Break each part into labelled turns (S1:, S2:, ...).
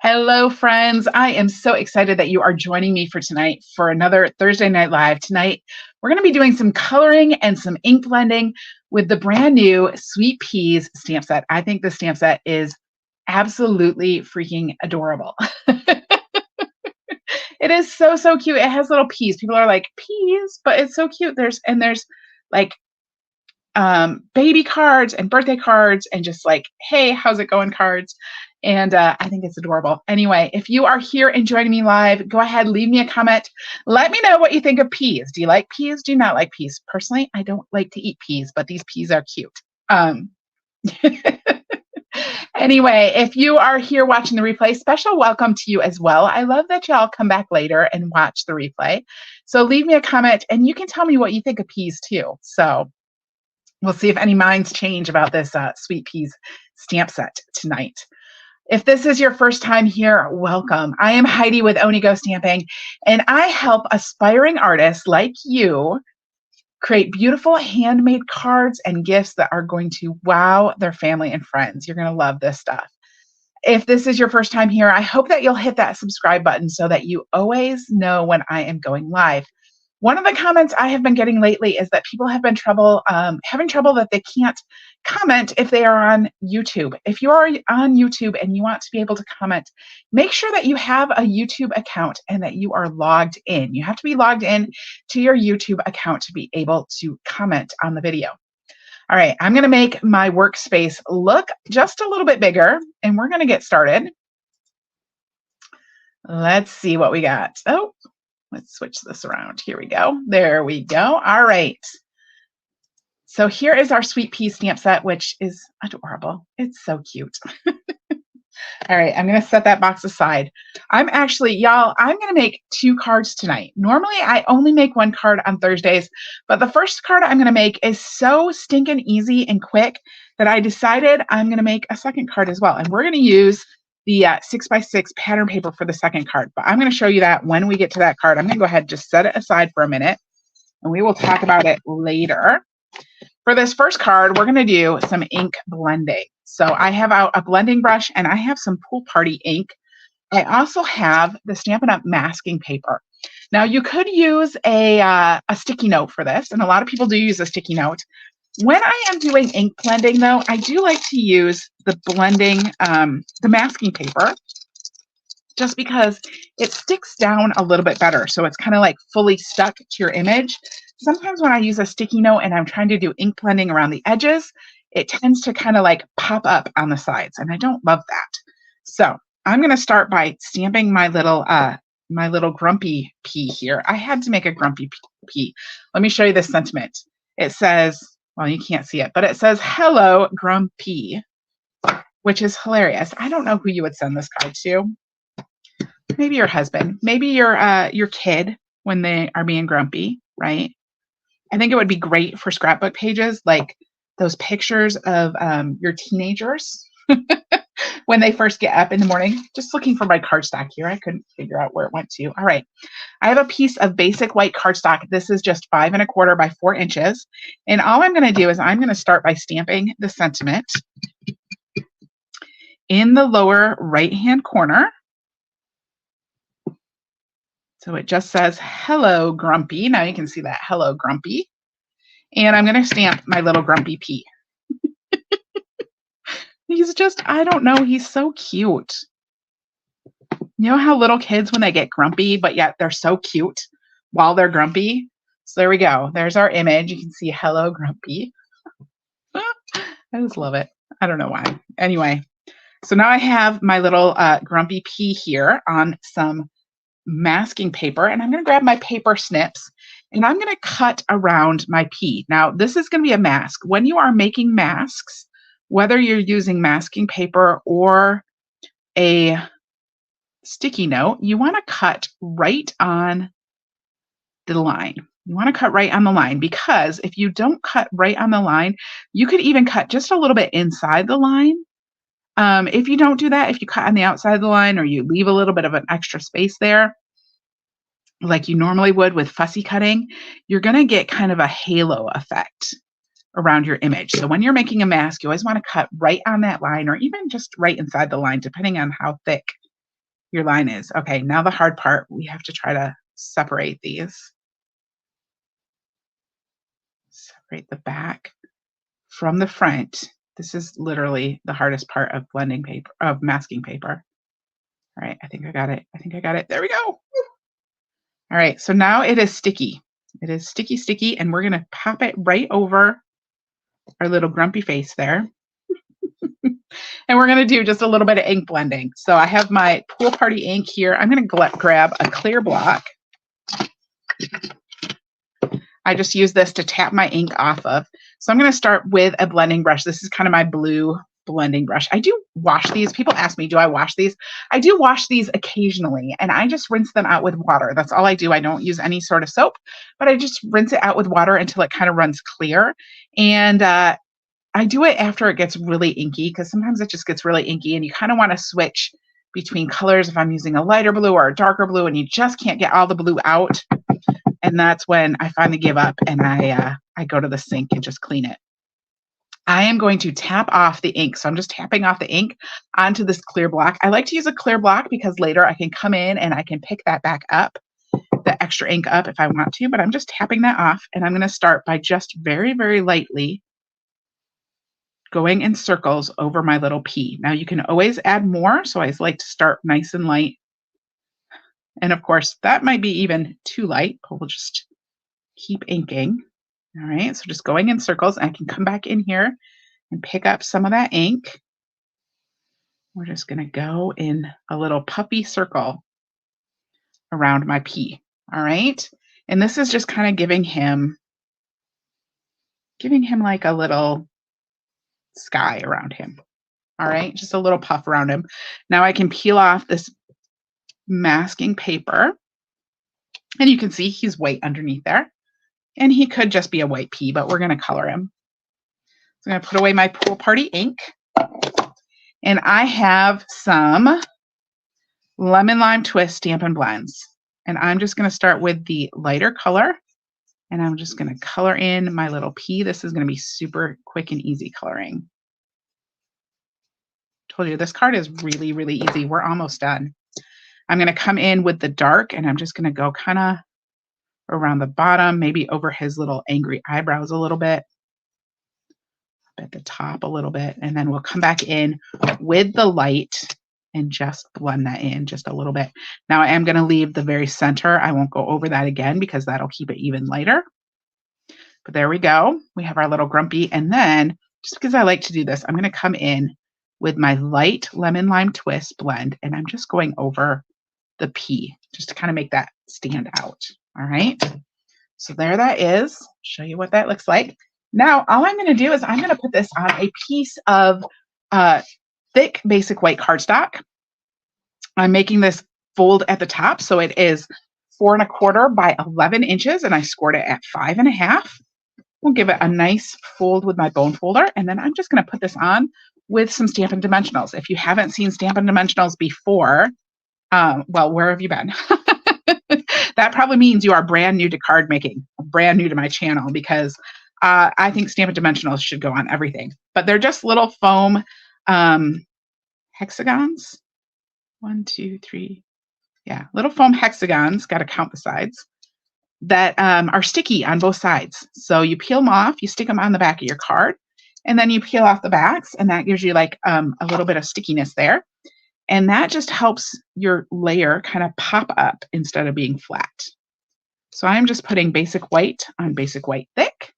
S1: Hello, friends. I am so excited that you are joining me for tonight for another Thursday Night Live. Tonight, we're going to be doing some coloring and some ink blending with the brand new Sweet Peas stamp set. I think the stamp set is absolutely freaking adorable. It is so, so cute. It has little peas. People are like, peas, but it's so cute. There's like baby cards and birthday cards and just like, hey, how's it going cards. And I think it's adorable. Anyway, if you are here and joining me live, go ahead, leave me a comment. Let me know what you think of peas. Do you like peas? Do you not like peas? Personally, I don't like to eat peas, but these peas are cute. Anyway, if you are here watching the replay, special welcome to you as well. I love that y'all come back later and watch the replay. So leave me a comment and you can tell me what you think of peas too. So we'll see if any minds change about this Sweet Peas stamp set tonight. If this is your first time here, welcome. I am Heidi with Onigo Stamping, and I help aspiring artists like you create beautiful handmade cards and gifts that are going to wow their family and friends. You're going to love this stuff. If this is your first time here, I hope that you'll hit that subscribe button so that you always know when I am going live. One of the comments I have been getting lately is that people have been having trouble that they can't comment if they are on YouTube. If you are on YouTube and you want to be able to comment, make sure that you have a YouTube account and that you are logged in. You have to be logged in to your YouTube account to be able to comment on the video. All right, I'm going to make my workspace look just a little bit bigger, and we're going to get started. Let's see what we got. Oh, let's switch this around. Here we go. There we go. All right. So here is our Sweet Pea stamp set, which is adorable. It's so cute. All right, I'm going to set that box aside. I'm going to make 2 cards tonight. Normally, I only make 1 card on Thursdays, but the first card I'm going to make is so stinking easy and quick that I decided I'm going to make a second card as well. And we're going to use the 6x6 pattern paper for the second card, but I'm going to show you that when we get to that card. I'm going to go ahead and just set it aside for a minute, and we will talk about it later. For this first card, we're going to do some ink blending. So I have out a blending brush and I have some Pool Party ink. I also have the Stampin' Up masking paper. Now you could use a sticky note for this, and a lot of people do use a sticky note. When I am doing ink blending though, I do like to use the masking paper just because it sticks down a little bit better. So it's kind of like fully stuck to your image. Sometimes when I use a sticky note and I'm trying to do ink blending around the edges, it tends to kind of like pop up on the sides, and I don't love that. So I'm going to start by stamping my little grumpy pea here. I had to make a grumpy pea. Let me show you this sentiment. It says, well, you can't see it, but it says, "Hello, Grumpy," which is hilarious. I don't know who you would send this card to. Maybe your husband, maybe your kid when they are being grumpy, right? I think it would be great for scrapbook pages, like those pictures of your teenagers when they first get up in the morning. Just looking for my cardstock here. I couldn't figure out where it went to. All right. I have a piece of basic white cardstock. This is just 5 1/4 by 4 inches. And all I'm going to do is I'm going to start by stamping the sentiment in the lower right-hand corner. So it just says, "Hello, Grumpy." Now you can see that, "Hello, Grumpy." And I'm going to stamp my little grumpy pea. I don't know, he's so cute. You know how little kids, when they get grumpy, but yet they're so cute while they're grumpy? So there we go. There's our image. You can see "Hello, Grumpy." I just love it. I don't know why. Anyway, so now I have my little grumpy pea here on some masking paper, and I'm going to grab my paper snips and I'm going to cut around my pea. Now, this is going to be a mask. When you are making masks, whether you're using masking paper or a sticky note, you want to cut right on the line. You want to cut right on the line, because if you don't cut right on the line, you could even cut just a little bit inside the line. If you don't do that, if you cut on the outside of the line or you leave a little bit of an extra space there, like you normally would with fussy cutting, you're going to get kind of a halo effect around your image. So when you're making a mask, you always want to cut right on that line, or even just right inside the line, depending on how thick your line is. Okay, now the hard part, we have to try to separate these. Separate the back from the front. This is literally the hardest part of blending paper, of masking paper. All right, I think I got it. I think I got it. There we go. All right, so now it is sticky. It is sticky, sticky, and we're gonna pop it right over our little grumpy face there. And we're gonna do just a little bit of ink blending. So I have my Pool Party ink here. I'm gonna grab a clear block. I just use this to tap my ink off of. So I'm gonna start with a blending brush. This is kind of my blue blending brush. I do wash these. People ask me, do I wash these? I do wash these occasionally, and I just rinse them out with water. That's all I do. I don't use any sort of soap, but I just rinse it out with water until it kind of runs clear. And I do it after it gets really inky, because sometimes it just gets really inky and you kind of want to switch between colors if I'm using a lighter blue or a darker blue and you just can't get all the blue out. And that's when I finally give up and I go to the sink and just clean it. I am going to tap off the ink. So I'm just tapping off the ink onto this clear block. I like to use a clear block because later I can come in and I can pick that back up, the extra ink up if I want to, but I'm just tapping that off, and I'm going to start by just very, very lightly going in circles over my little P. Now you can always add more, so I like to start nice and light. And of course, that might be even too light, but we'll just keep inking. All right, so just going in circles. I can come back in here and pick up some of that ink. We're just gonna go in a little puffy circle around my P. All right, and this is just kind of giving him like a little sky around him. All right, just a little puff around him. Now I can peel off this masking paper, and you can see he's white underneath there, and he could just be a white pea, but we're going to color him. So I'm going to put away my Pool Party ink, and I have some Lemon Lime Twist Stampin' Blends, and I'm just going to start with the lighter color, and I'm just going to color in my little pea. This is going to be super quick and easy coloring. Told you this card is really, really easy. We're almost done. I'm going to come in with the dark, and I'm just going to go kind of around the bottom, maybe over his little angry eyebrows a little bit, up at the top a little bit, and then we'll come back in with the light and just blend that in just a little bit. Now I am going to leave the very center. I won't go over that again because that'll keep it even lighter. But there we go. We have our little grumpy, and then just because I like to do this, I'm going to come in with my light Lemon Lime Twist blend, and I'm just going over the P just to kind of make that stand out. All right, so there that is. Show you what that looks like. Now all I'm going to do is I'm going to put this on a piece of thick basic white cardstock. I'm making this fold at the top, so it is 4 1/4 by 11 inches, and I scored it at 5 1/2. We'll give it a nice fold with my bone folder, and then I'm just going to put this on with some Stampin' Dimensionals. If you haven't seen Stampin' Dimensionals before, well, where have you been? That probably means you are brand new to card making, brand new to my channel, because I think Stampin' Dimensionals should go on everything. But they're just little foam hexagons. 1, 2, 3. Yeah, little foam hexagons, got to count the sides, that are sticky on both sides. So you peel them off, you stick them on the back of your card, and then you peel off the backs, and that gives you like a little bit of stickiness there. And that just helps your layer kind of pop up instead of being flat. So I'm just putting basic white on basic white thick,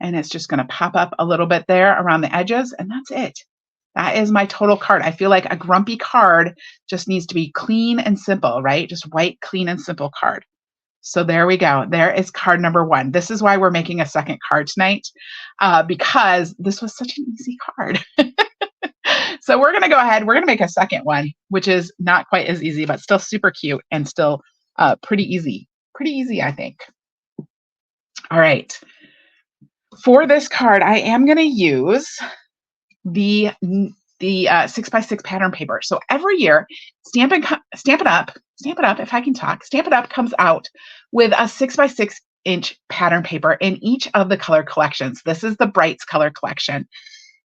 S1: and it's just going to pop up a little bit there around the edges, and that's it. That is my total card. I feel like a grumpy card just needs to be clean and simple, right? Just white, clean, and simple card. So there we go. There is card number 1. This is why we're making a second card tonight, because this was such an easy card. So we're going to go ahead. We're going to make a second one, which is not quite as easy, but still super cute and still pretty easy. Pretty easy, I think. All right. For this card, I am going to use the 6x6 pattern paper. So every year, Stampin' Up, if I can talk, Stampin' Up comes out with a 6x6 inch pattern paper in each of the color collections. This is the Brights color collection.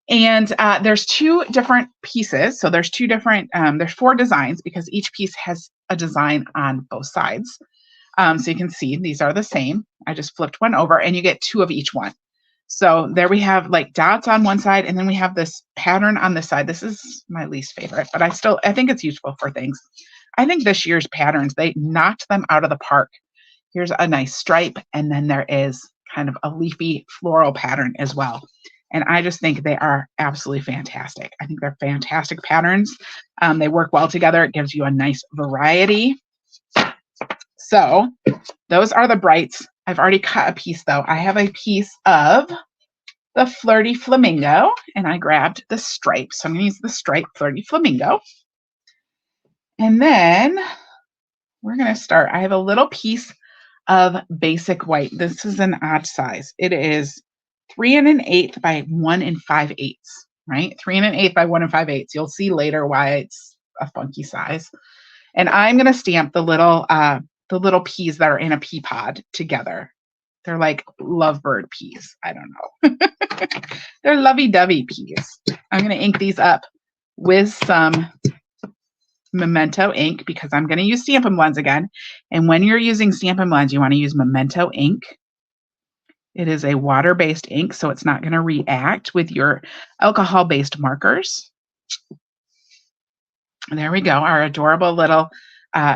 S1: And there's two different pieces. So there's two different, there's 4 designs because each piece has a design on both sides. So you can see these are the same. I just flipped one over and you get 2 of each one. So there we have like dots on one side, and then we have this pattern on this side. This is my least favorite, but I think it's useful for things. I think this year's patterns, they knocked them out of the park. Here's a nice stripe, and then there is kind of a leafy floral pattern as well. And I just think they are absolutely fantastic. I think they're fantastic patterns. They work well together. It gives you a nice variety. So those are the brights. I've already cut a piece though. I have a piece of the Flirty Flamingo, and I grabbed the stripe. So I'm going to use the stripe Flirty Flamingo. And then we're going to start. I have a little piece of basic white. This is an odd size. It is 3 1/8 by 1 5/8, right? 3 1/8 by 1 5/8. You'll see later why it's a funky size. And I'm going to stamp the little peas that are in a pea pod together. They're like lovebird peas. I don't know. They're lovey-dovey peas. I'm going to ink these up with some Memento ink because I'm going to use Stampin' Blends again. And when you're using Stampin' Blends, you want to use Memento ink. It is a water-based ink, so it's not going to react with your alcohol-based markers. And there we go, our adorable little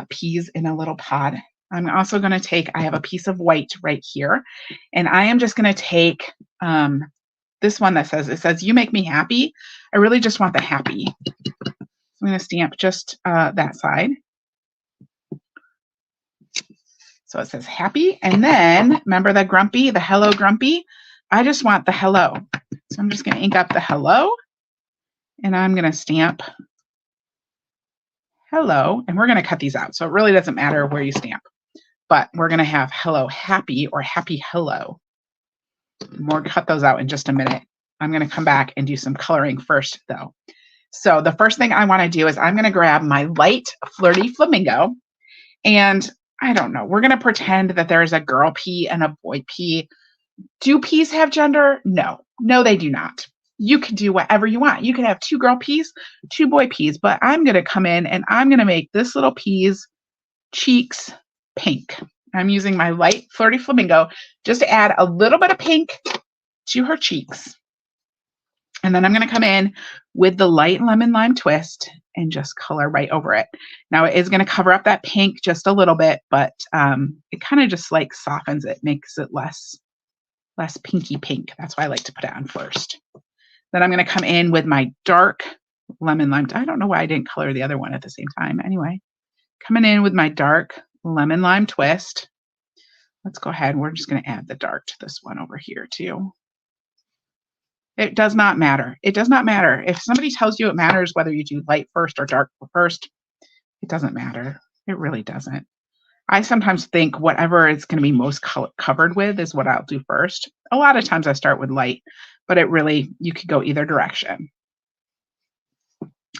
S1: peas in a little pod. I'm also going to take, I have a piece of white right here, and I am just going to take this one that says, "You make me happy." I really just want the happy. I'm going to stamp just that side. So it says happy. And then remember the grumpy, the hello grumpy? I just want the hello. So I'm just going to ink up the hello, and I'm going to stamp hello, and we're going to cut these out. So it really doesn't matter where you stamp, but we're going to have hello happy or happy hello. We'll cut those out in just a minute. I'm going to come back and do some coloring first though. So the first thing I want to do is I'm going to grab my light Flirty Flamingo, and I don't know, we're going to pretend that there's a girl pea and a boy pea. Do peas have gender? No, they do not. You can do whatever you want. You can have 2 girl peas, 2 boy peas, but I'm going to come in and I'm going to make this little pea's cheeks pink. I'm using my light Flirty Flamingo just to add a little bit of pink to her cheeks. And then I'm going to come in with the light Lemon Lime Twist and just color right over it. Now it is going to cover up that pink just a little bit, but it kind of just like softens it, makes it less pinky pink. That's why I like to put it on first. Then I'm going to come in with my dark Lemon Lime. I don't know why I didn't color the other one at the same time. Anyway, coming in with my dark Lemon Lime Twist. Let's go ahead. We're just going to add the dark to this one over here too. It does not matter. It does not matter. If somebody tells you it matters whether you do light first or dark first, it doesn't matter. It really doesn't. I sometimes think whatever it's going to be most covered with is what I'll do first. A lot of times I start with light, but it really, you could go either direction.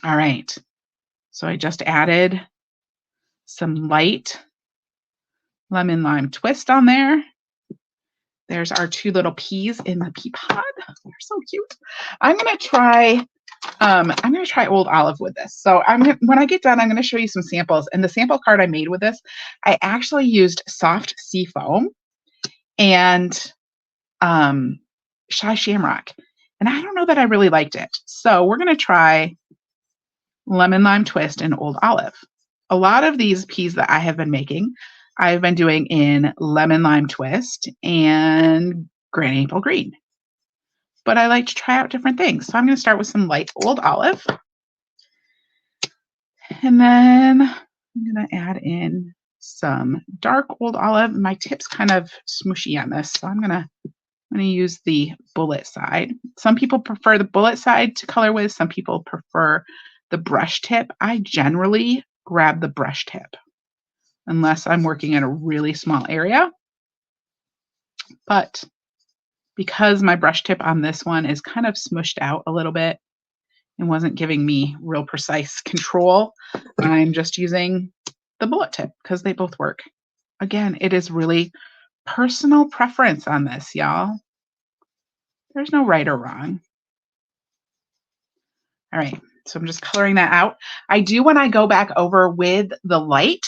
S1: All right. So I just added some light Lemon Lime Twist on there. There's our 2 little peas in the pea pod. They're so cute. I'm gonna try Old Olive with this. So when I get done, I'm gonna show you some samples. And the sample card I made with this, I actually used soft sea foam and Shy Shamrock. And I don't know that I really liked it. So we're gonna try Lemon Lime Twist and Old Olive. A lot of these peas that I have been making, I've been doing in Lemon Lime Twist and Granny Apple Green. But I like to try out different things. So I'm going to start with some light Old Olive. And then I'm going to add in some dark Old Olive. My tip's kind of smooshy on this, so I'm going to use the bullet side. Some people prefer the bullet side to color with. Some people prefer the brush tip. I generally grab the brush tip unless I'm working in a really small area. But because my brush tip on this one is kind of smushed out a little bit and wasn't giving me real precise control, I'm just using the bullet tip because they both work. Again, it is really personal preference on this, y'all. There's no right or wrong. All right, so I'm just coloring that out. I do, when I go back over with the light,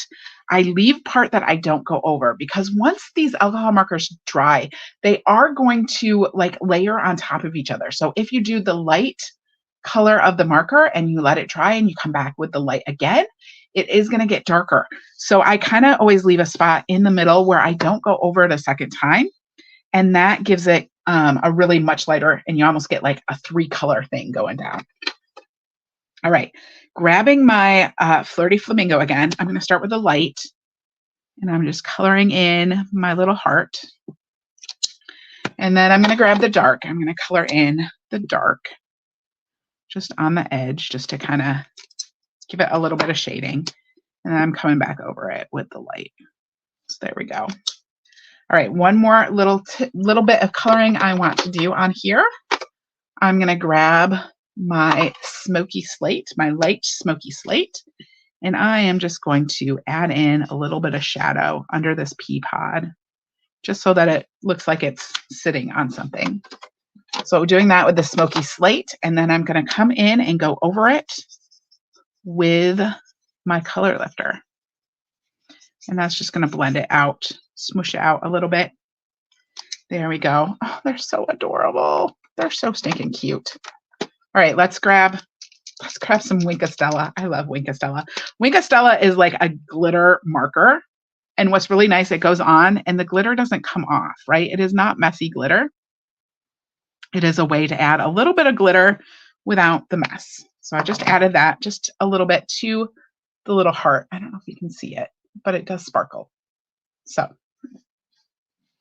S1: I leave part that I don't go over, because once these alcohol markers dry, they are going to like layer on top of each other. So if you do the light color of the marker and you let it dry and you come back with the light again, it is going to get darker. So I kind of always leave a spot in the middle where I don't go over it a second time. And that gives it a really much lighter, and you almost get like a 3-color thing going down. All right, grabbing my Flirty Flamingo again, I'm going to start with the light, and I'm just coloring in my little heart. And then I'm going to grab the dark. I'm going to color in the dark just on the edge, just to kind of give it a little bit of shading. And then I'm coming back over it with the light. So there we go. All right, one more little bit of coloring I want to do on here. I'm going to grab my smoky slate, my light smoky slate, and I am just going to add in a little bit of shadow under this pea pod, just so that it looks like it's sitting on something. So doing that with the smoky slate, and then I'm going to come in and go over it with my color lifter. And that's just going to blend it out, smoosh it out a little bit. There we go. Oh, they're so adorable. They're so stinking cute. All right, let's grab some Wink of Stella. I love Wink of Stella. Wink of Stella is like a glitter marker. And what's really nice, it goes on and the glitter doesn't come off, right? It is not messy glitter. It is a way to add a little bit of glitter without the mess. So I just added that just a little bit to the little heart. I don't know if you can see it, but it does sparkle. So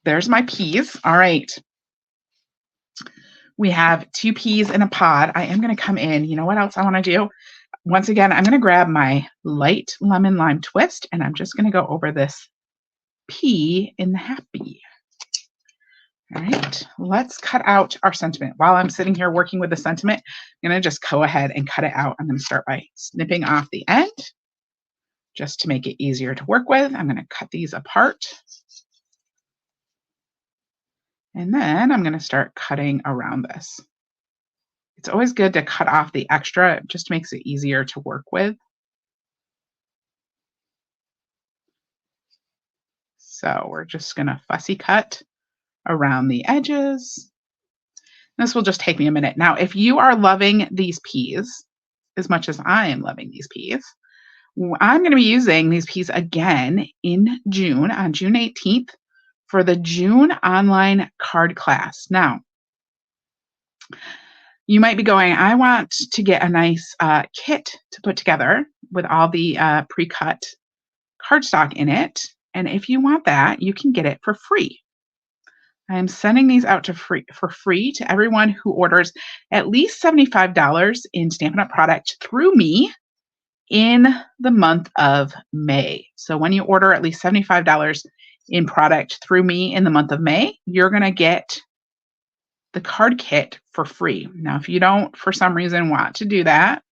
S1: there's my peas. All right. We have 2 peas in a pod. I am going to come in. You know what else I want to do? Once again, I'm going to grab my light lemon lime twist, and I'm just going to go over this pea in the happy. All right, let's cut out our sentiment. While I'm sitting here working with the sentiment, I'm going to just go ahead and cut it out. I'm going to start by snipping off the end just to make it easier to work with. I'm going to cut these apart. And then I'm going to start cutting around this. It's always good to cut off the extra. It just makes it easier to work with. So we're just going to fussy cut around the edges. This will just take me a minute. Now, if you are loving these peas as much as I am loving these peas, I'm going to be using these peas again in June, on June 18th, for the June online card class. Now, you might be going, I want to get a nice kit to put together with all the pre-cut cardstock in it. And if you want that, you can get it for free. I'm sending these out for free to everyone who orders at least $75 in Stampin' Up! Product through me in the month of May. So when you order at least $75 in product through me in the month of May, you're going to get the card kit for free. Now, if you don't, for some reason, want to do that,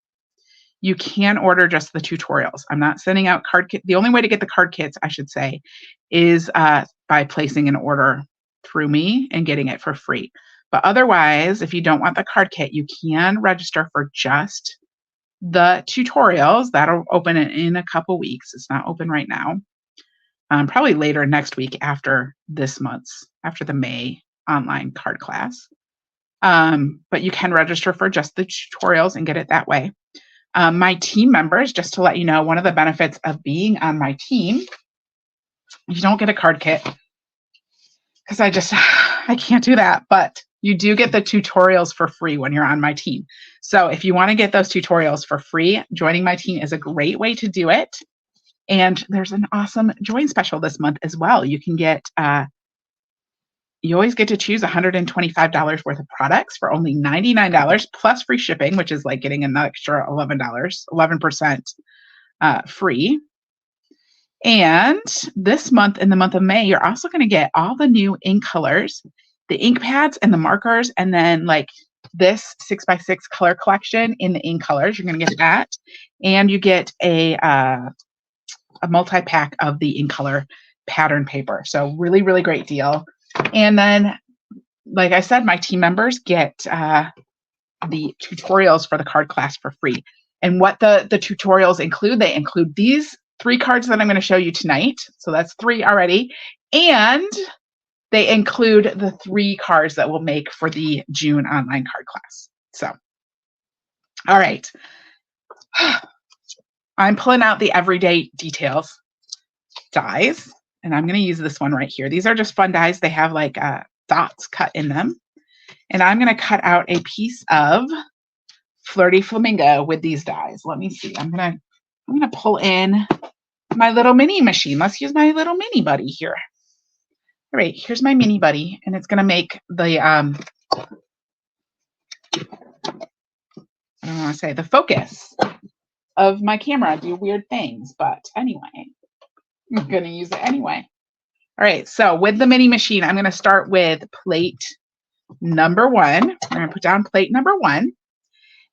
S1: you can order just the tutorials. I'm not sending out card kit. The only way to get the card kits, I should say, is by placing an order through me and getting it for free. But otherwise, if you don't want the card kit, you can register for just the tutorials. That'll open in a couple weeks. It's not open right now. Probably later next week after the May online card class. But you can register for just the tutorials and get it that way. My team members, just to let you know, one of the benefits of being on my team, you don't get a card kit because I can't do that, but you do get the tutorials for free when you're on my team. So if you want to get those tutorials for free, joining my team is a great way to do it. And there's an awesome join special this month as well. You can get, you always get to choose $125 worth of products for only $99 plus free shipping, which is like getting an extra $11, 11% free. And this month, in the month of May, you're also going to get all the new ink colors, the ink pads and the markers, and then like this 6x6 color collection in the ink colors. You're going to get that. And you get a multi-pack of the ink color pattern paper. So really, really great deal. And then, like I said, my team members get the tutorials for the card class for free. And what the tutorials include, they include these 3 cards that I'm going to show you tonight. So that's 3 already. And they include the 3 cards that we'll make for the June online card class. So, all right. I'm pulling out the Everyday Details dies, and I'm going to use this one right here. These are just fun dies. They have like dots cut in them. And I'm going to cut out a piece of Flirty Flamingo with these dies. Let me see. I'm going to pull in my little mini machine. Let's use my little mini buddy here. All right, here's my mini buddy, and it's going to make the I don't want to say the focus of my camera do weird things, but anyway, I'm going to use it anyway. All right, so with the mini machine, I'm going to start with plate number 1. I'm going to put down plate number 1,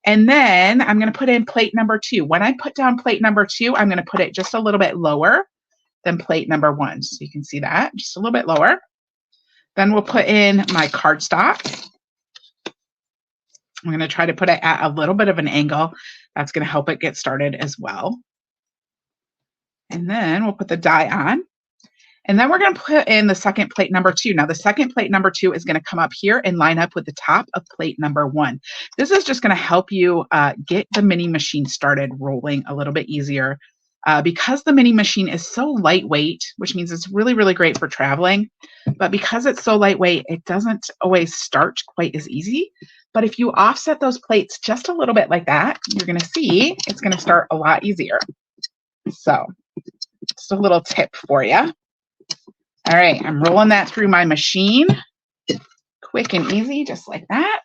S1: and then I'm going to put in plate number 2. When I put down plate number 2, I'm going to put it just a little bit lower than plate number 1. So you can see that, just a little bit lower. Then we'll put in my cardstock. I'm going to try to put it at a little bit of an angle. That's going to help it get started as well. And then we'll put the die on. And then we're going to put in the second plate number 2. Now the second plate number 2 is going to come up here and line up with the top of plate number 1. This is just going to help you get the mini machine started rolling a little bit easier. Because the mini machine is so lightweight, which means it's really, really great for traveling. But because it's so lightweight, it doesn't always start quite as easy. But if you offset those plates just a little bit like that, you're going to see it's going to start a lot easier. So just a little tip for you. All right, I'm rolling that through my machine. Quick and easy, just like that.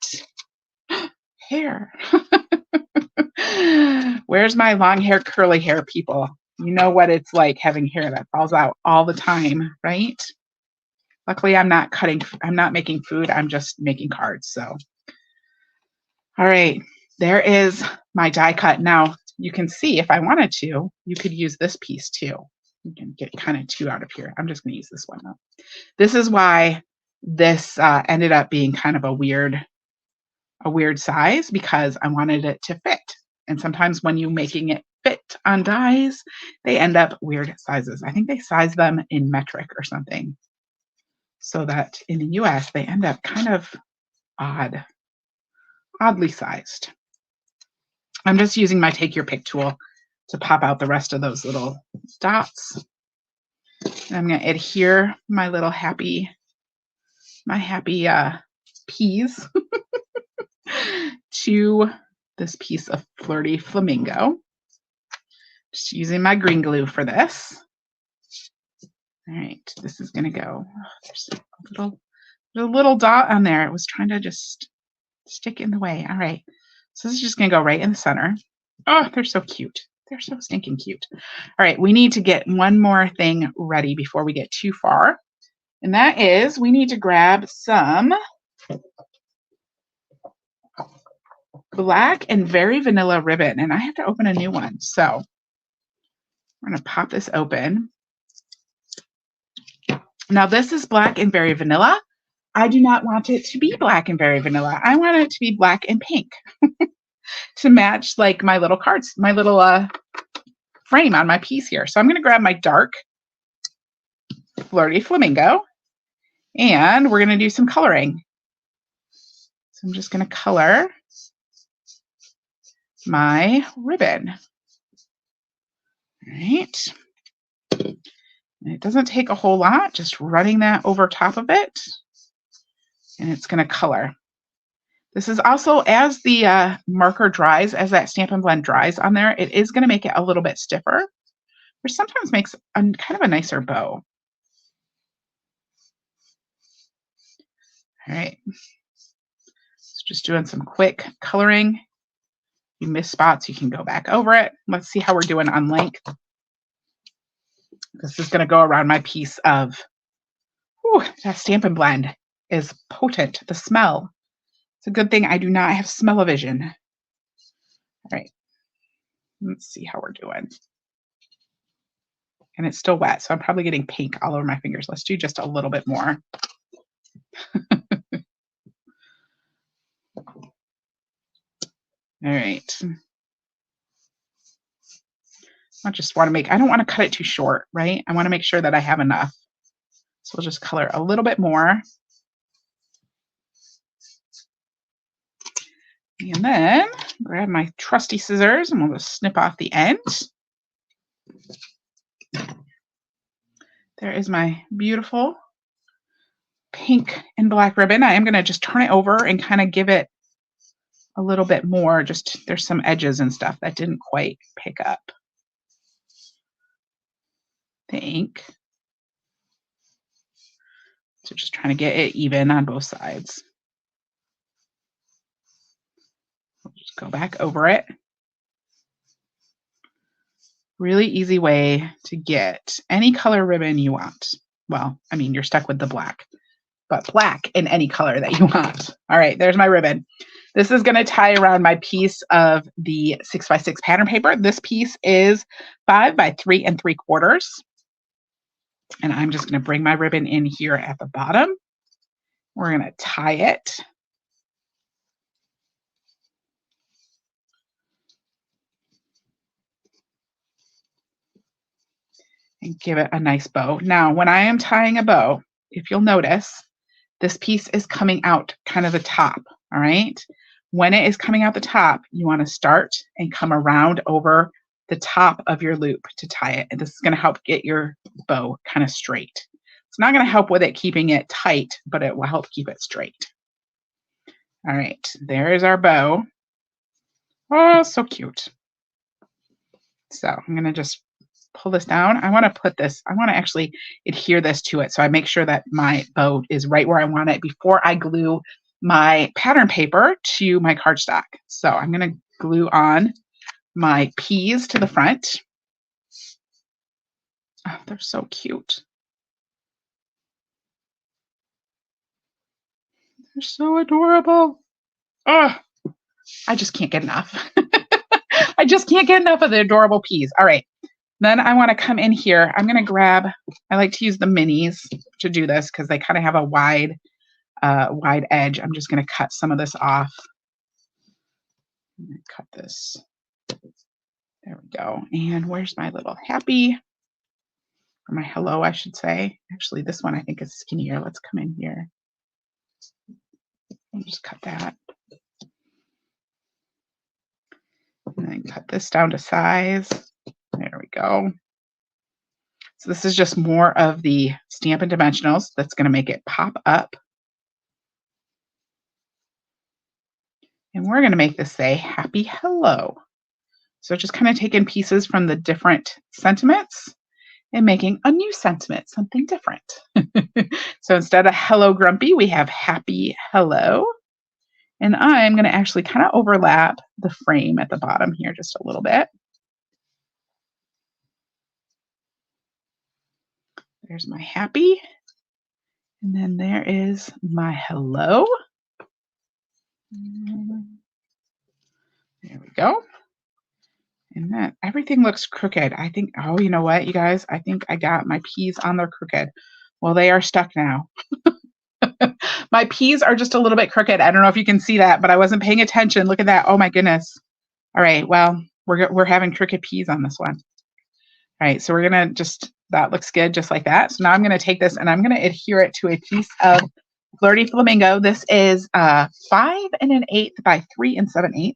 S1: Hair. Where's my long hair, curly hair people? You know what it's like having hair that falls out all the time, right? Luckily, I'm not making food. I'm just making cards. So, all right, there is my die cut. Now, you can see if I wanted to, you could use this piece too. You can get kind of 2 out of here. I'm just going to use this one though. This is why this ended up being kind of a weird size, because I wanted it to fit. And sometimes when you're making it fit on dies, they end up weird sizes. I think they size them in metric or something, so that in the US they end up kind of oddly sized. I'm just using my take your pick tool to pop out the rest of those little dots. And I'm going to adhere my little happy peas to this piece of Flirty Flamingo. Just using my green glue for this. All right, this is going to go. There's a little dot on there. It was trying to just stick in the way. All right, so this is just going to go right in the center. Oh, they're so cute. They're so stinking cute. All right, we need to get one more thing ready before we get too far. And that is, we need to grab some black and very vanilla ribbon. And I have to open a new one. So we're going to pop this open. Now this is black and very vanilla. I do not want it to be black and very vanilla. I want it to be black and pink to match like my little cards, my little frame on my piece here. So I'm going to grab my dark Flirty Flamingo and we're going to do some coloring. So I'm just going to color my ribbon. All right. And it doesn't take a whole lot, just running that over top of it. And it's going to color. This is also, as the marker dries, as that Stampin' Blend dries on there, it is going to make it a little bit stiffer, which sometimes makes kind of a nicer bow. All right. So just doing some quick coloring. If you miss spots, you can go back over it. Let's see how we're doing on length. This is going to go around my piece of, that Stampin' Blend is potent. The smell. It's a good thing I do not have smell-o-vision. All right. Let's see how we're doing. And it's still wet, so I'm probably getting pink all over my fingers. Let's do just a little bit more. All right. I just want to I don't want to cut it too short, right? I want to make sure that I have enough. So we'll just color a little bit more. And then grab my trusty scissors and we'll just snip off the end. There is my beautiful pink and black ribbon. I am going to just turn it over and kind of give it a little bit more. Just there's some edges and stuff that didn't quite pick up the ink. So just trying to get it even on both sides. We'll just go back over it. Really easy way to get any color ribbon you want. Well, I mean, you're stuck with the black, but black in any color that you want. All right, there's my ribbon. This is going to tie around my piece of the 6x6 pattern paper. This piece is 5 by 3 3/4. And I'm just going to bring my ribbon in here at the bottom. We're going to tie it. And give it a nice bow. Now, when I am tying a bow, if you'll notice, this piece is coming out kind of the top, all right? When it is coming out the top, you want to start and come around over the top of your loop to tie it. And this is going to help get your bow kind of straight. It's not going to help with it keeping it tight, but it will help keep it straight. All right, there's our bow. Oh, so cute. So I'm going to just pull this down. I want to actually adhere this to it. So I make sure that my bow is right where I want it before I glue my pattern paper to my cardstock. So I'm going to glue on my peas to the front. Oh, they're so cute. They're so adorable. Oh, I just can't get enough. I just can't get enough of the adorable peas. All right. Then I want to come in here. I'm going to grab, I like to use the minis to do this because they kind of have a wide edge. I'm just going to cut some of this off. I'm going to cut this. There we go. And where's my little happy? Or my hello, I should say. Actually, this one I think is skinnier. Let's come in here. I'll just cut that. And then cut this down to size. There we go. So this is just more of the Stampin' Dimensionals that's going to make it pop up. And we're going to make this say happy hello. So just kind of taking pieces from the different sentiments and making a new sentiment, something different. So instead of hello grumpy, we have happy hello. And I'm going to actually kind of overlap the frame at the bottom here just a little bit. There's my happy. And then there is my hello. There we go. And then everything looks crooked. I think, oh, you know what, you guys? I think I got my peas on their crooked. Well, they are stuck now. My peas are just a little bit crooked. I don't know if you can see that, but I wasn't paying attention. Look at that. Oh my goodness. All right. Well, we're having crooked peas on this one. All right. So we're going to just, that looks good just like that. So now I'm going to take this and I'm going to adhere it to a piece of Flirty Flamingo. This is 5 1/8 by 3 7/8.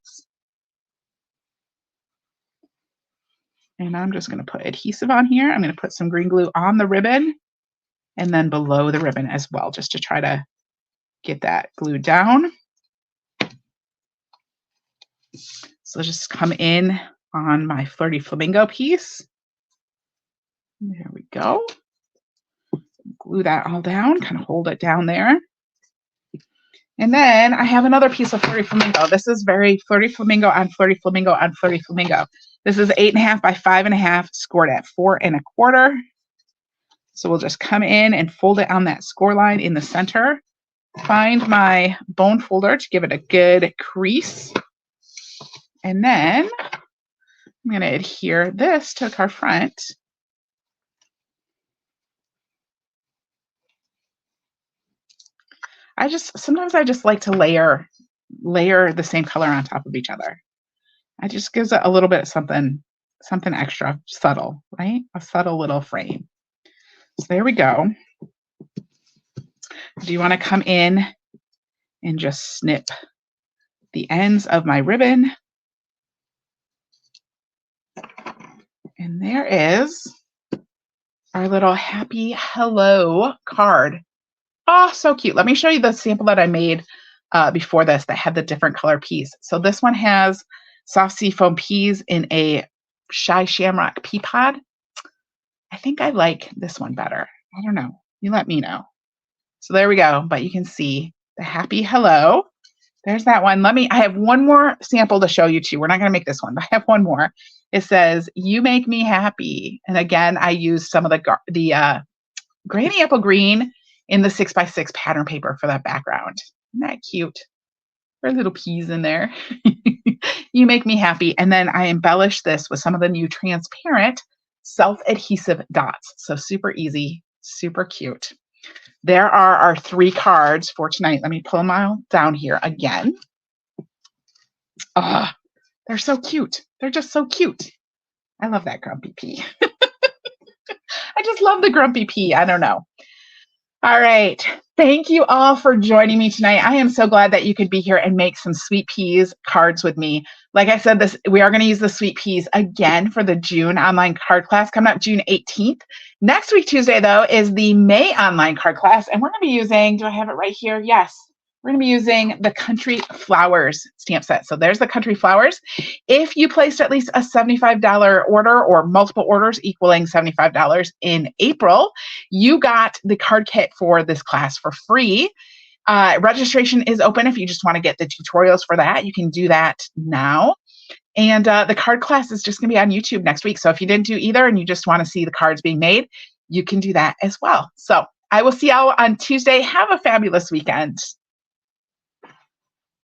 S1: And I'm just going to put adhesive on here. I'm going to put some green glue on the ribbon and then below the ribbon as well, just to try to get that glued down. So just come in on my Flirty Flamingo piece. There we go. Glue that all down, kind of hold it down there. And then I have another piece of Flirty Flamingo. This is very Flirty Flamingo on Flirty Flamingo on Flirty Flamingo. This is 8 1/2 by 5 1/2, scored at 4 1/4. So we'll just come in and fold it on that score line in the center. Find my bone folder to give it a good crease. And then I'm going to adhere this to our front. Sometimes I just like to layer the same color on top of each other. It just gives it a little bit of something extra subtle, right? A subtle little frame. So there we go. Do you want to come in and just snip the ends of my ribbon? And there is our little happy hello card. Oh, so cute. Let me show you the sample that I made before this that had the different color peas. So this one has soft seafoam peas in a shy shamrock pea pod. I think I like this one better. I don't know. You let me know. So there we go. But you can see the happy hello. There's that one. I have one more sample to show you too. We're not going to make this one, but I have one more. It says, "You make me happy." And again, I used some of the Granny Apple Green in the 6x6 pattern paper for that background. Isn't that cute? There are little peas in there. You make me happy. And then I embellished this with some of the new transparent self-adhesive dots. So super easy, super cute. There are our 3 cards for tonight. Let me pull them all down here again. Ah, they're so cute. They're just so cute. I love that grumpy pea. I just love the grumpy pea. I don't know. All right. Thank you all for joining me tonight. I am so glad that you could be here and make some sweet peas cards with me. Like I said, we are going to use the sweet peas again for the June online card class coming up June 18th. Next week, Tuesday, though, is the May online card class. And we're going to be using, do I have it right here? Yes. We're going to be using the Country Flowers stamp set. So there's the Country Flowers. If you placed at least a $75 order or multiple orders equaling $75 in April, you got the card kit for this class for free. Registration is open if you just want to get the tutorials for that. You can do that now. And the card class is just going to be on YouTube next week. So if you didn't do either and you just want to see the cards being made, you can do that as well. So I will see y'all on Tuesday. Have a fabulous weekend.